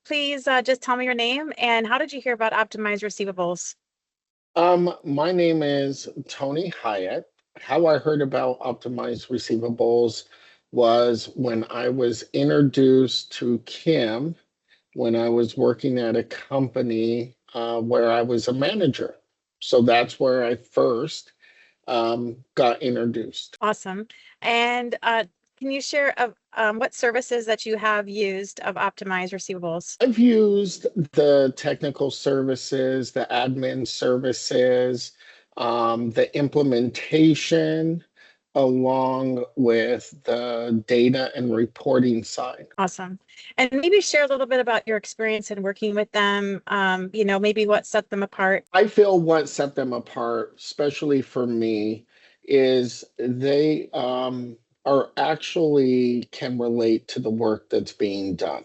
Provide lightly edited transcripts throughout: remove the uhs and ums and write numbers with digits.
Please just tell me your name and how did you hear about Optimize Receivables? My name is Tony Hyatt. How I heard about optimized receivables was when I was introduced to Kim when I was working at a company where I was a manager. So that's where I first got introduced. Awesome. And can you share what services that you have used of Optimize Receivables? I've used the technical services, the admin services, the implementation, along with the data and reporting side. Awesome. And maybe share a little bit about your experience in working with them, maybe what set them apart. I feel what set them apart, especially for me, is they are actually can relate to the work that's being done.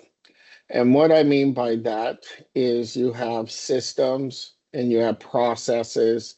And what I mean by that is you have systems and you have processes,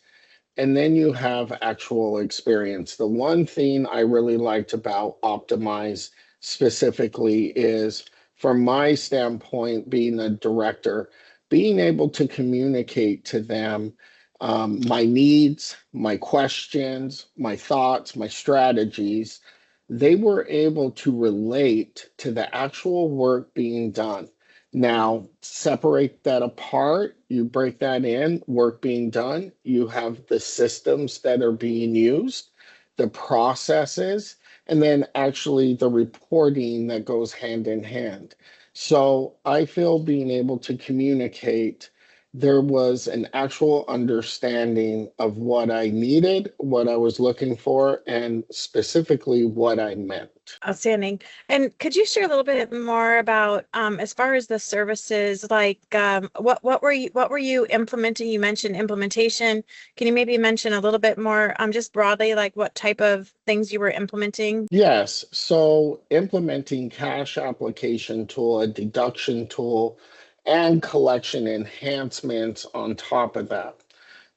and then you have actual experience. The one thing I really liked about Optimize specifically is, from my standpoint, being a director, being able to communicate to them my needs, my questions, my thoughts, my strategies. They were able to relate to the actual work being done. Now, separate that apart, you break that in, work being done, you have the systems that are being used, the processes, and then actually the reporting that goes hand in hand. So I feel being able to communicate, there was an actual understanding of what I needed, what I was looking for, and specifically what I meant. Outstanding. And could you share a little bit more about as far as the services, like what were you implementing? You mentioned implementation. Can you maybe mention a little bit more just broadly, like what type of things you were implementing? Yes, so implementing cash application tool, a deduction tool, and collection enhancements on top of that.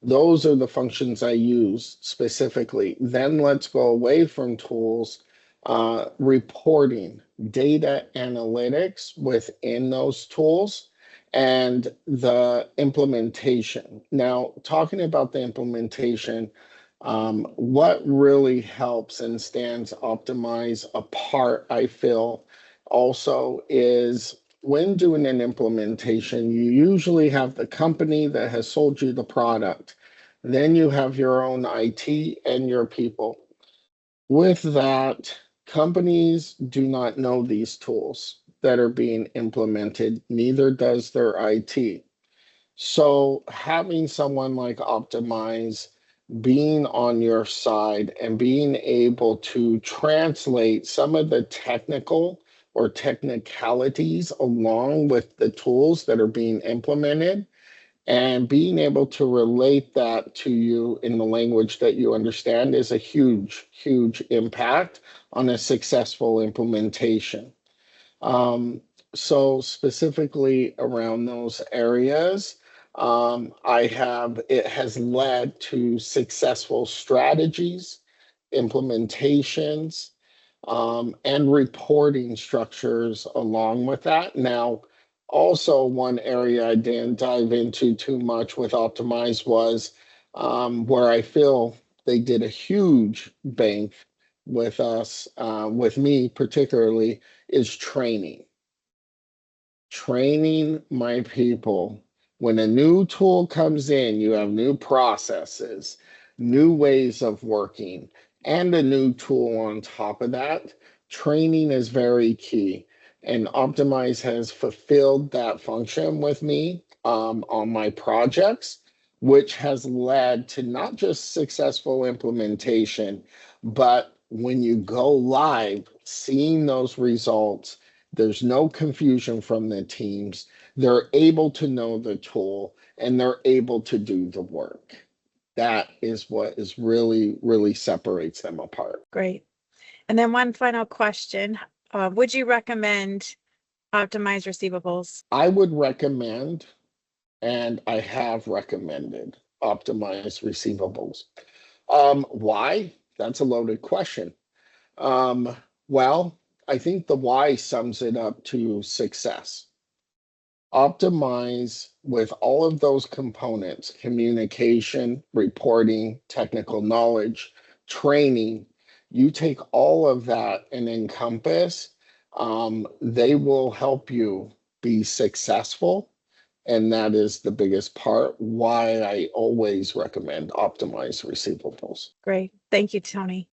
Those are the functions I use specifically. Then let's go away from tools, reporting, data analytics within those tools, and the implementation. Now, talking about the implementation, what really helps and stands Optimize apart, I feel, also is when doing an implementation, you usually have the company that has sold you the product. Then you have your own IT and your people. With that, companies do not know these tools that are being implemented, neither does their IT. So having someone like Optimize being on your side and being able to translate some of the technical or technicalities along with the tools that are being implemented and being able to relate that to you in the language that you understand is a huge, huge impact on a successful implementation. Um, so specifically around those areas, it has led to successful strategies, implementations, and reporting structures along with that. Now, also one area I didn't dive into too much with Optimize was where I feel they did a huge bank with us, with me particularly, is training. Training my people. When a new tool comes in, you have new processes, new ways of working, and a new tool on top of that. Training is very key. And Optimize has fulfilled that function with me on my projects, which has led to not just successful implementation, but when you go live, seeing those results, there's no confusion from the teams. They're able to know the tool and they're able to do the work. That is what is really, really separates them apart. Great. And then one final question. Would you recommend Optimize Receivables? I would recommend, and I have recommended, optimized receivables. Why? That's a loaded question. Um, well, I think the why sums it up to success. Optimize with all of those components: communication, reporting, technical knowledge, training. You take all of that and encompass, they will help you be successful. And that is the biggest part why I always recommend optimize receivables. Great. Thank you, Tony.